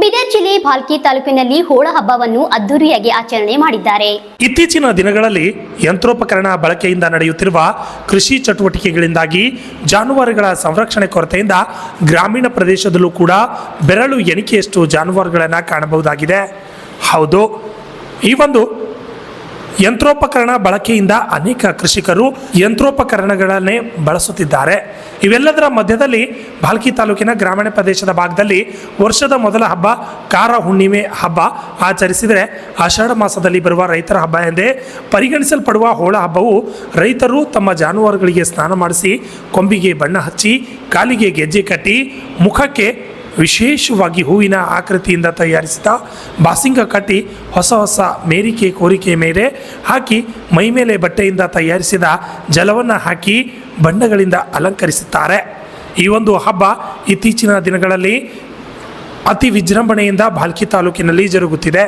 ಬೀದರ್ ಜಿಲ್ಲೆ ಭಾಲ್ಕಿ ತಾಲೂಕಿನಲ್ಲಿ ಹೋಳ ಹಬ್ಬವನ್ನು ಅದ್ದೂರಿಯಾಗಿ ಆಚರಣೆ ಮಾಡಿದ್ದಾರೆ. ಇತ್ತೀಚಿನ ದಿನಗಳಲ್ಲಿ ಯಂತ್ರೋಪಕರಣ ಬಳಕೆಯಿಂದ ನಡೆಯುತ್ತಿರುವ ಕೃಷಿ ಚಟುವಟಿಕೆಗಳಿಂದಾಗಿ ಜಾನುವಾರುಗಳ ಸಂರಕ್ಷಣೆ ಕೊರತೆಯಿಂದ ಗ್ರಾಮೀಣ ಪ್ರದೇಶದಲ್ಲೂ ಕೂಡ ಬೆರಳು ಎಣಿಕೆಯಷ್ಟು ಜಾನುವಾರುಗಳನ್ನು ಕಾಣಬಹುದಾಗಿದೆ. ಹೌದು, ಈ ಒಂದು ಯಂತ್ರೋಪಕರಣ ಬಳಕೆಯಿಂದ ಅನೇಕ ಕೃಷಿಕರು ಯಂತ್ರೋಪಕರಣಗಳನ್ನೇ ಬಳಸುತ್ತಿದ್ದಾರೆ. ಇವೆಲ್ಲದರ ಮಧ್ಯದಲ್ಲಿ ಭಾಲ್ಕಿ ತಾಲೂಕಿನ ಗ್ರಾಮೀಣ ಪ್ರದೇಶದ ಭಾಗದಲ್ಲಿ ವರ್ಷದ ಮೊದಲ ಹಬ್ಬ ಕಾರ ಹುಣ್ಣಿಮೆ ಹಬ್ಬ ಆಚರಿಸಿದರೆ ಆಷಾಢ ಮಾಸದಲ್ಲಿ ಬರುವ ರೈತರ ಹಬ್ಬ ಎಂದೇ ಪರಿಗಣಿಸಲ್ಪಡುವ ಹೋಳ ಹಬ್ಬವು ರೈತರು ತಮ್ಮ ಜಾನುವಾರುಗಳಿಗೆ ಸ್ನಾನ ಮಾಡಿಸಿ ಕೊಂಬಿಗೆ ಬಣ್ಣ ಹಚ್ಚಿ ಕಾಲಿಗೆ ಗೆಜ್ಜೆ ಕಟ್ಟಿ ಮುಖಕ್ಕೆ ವಿಶೇಷವಾಗಿ ಹೂವಿನ ಆಕೃತಿಯಿಂದ ತಯಾರಿಸಿದ ಬಾಸಿಂಗ ಕಟ್ಟಿ ಹೊಸ ಹೊಸ ಮೇರಿಕೆ ಕೋರಿಕೆ ಮೇಲೆ ಹಾಕಿ ಮೈಮೇಲೆ ಬಟ್ಟೆಯಿಂದ ತಯಾರಿಸಿದ ಜಲವನ್ನು ಹಾಕಿ ಬಣ್ಣಗಳಿಂದ ಅಲಂಕರಿಸುತ್ತಾರೆ. ಈ ಒಂದು ಹಬ್ಬ ಇತ್ತೀಚಿನ ದಿನಗಳಲ್ಲಿ ಅತಿ ವಿಜೃಂಭಣೆಯಿಂದ ಭಾಲ್ಕಿ ತಾಲೂಕಿನಲ್ಲಿ ಜರುಗುತ್ತಿದೆ.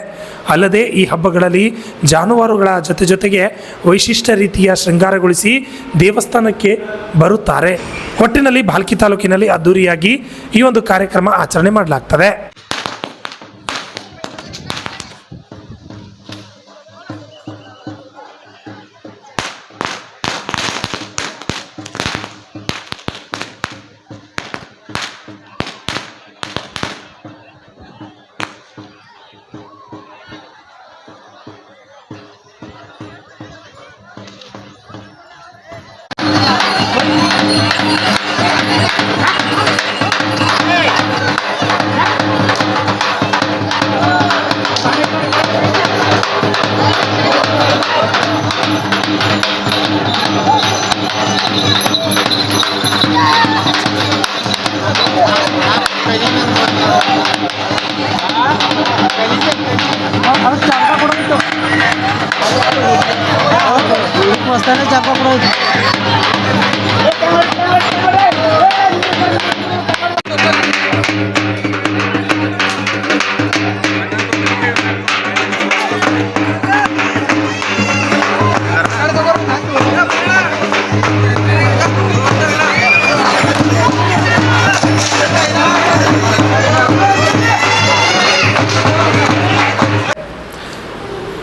ಅಲ್ಲದೆ ಈ ಹಬ್ಬಗಳಲ್ಲಿ ಜಾನುವಾರುಗಳ ಜೊತೆಗೆ ವೈಶಿಷ್ಟ್ಯ ರೀತಿಯ ಶೃಂಗಾರಗೊಳಿಸಿ ದೇವಸ್ಥಾನಕ್ಕೆ ಬರುತ್ತಾರೆ. ಒಟ್ಟಿನಲ್ಲಿ ಭಾಲ್ಕಿ ತಾಲೂಕಿನಲ್ಲಿ ಅದ್ದೂರಿಯಾಗಿ ಈ ಒಂದು ಕಾರ್ಯಕ್ರಮ ಆಚರಣೆ ಮಾಡಲಾಗ್ತದೆ.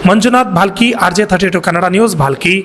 Manjunath Bhalki, RJ32 Kannada news, Bhalki.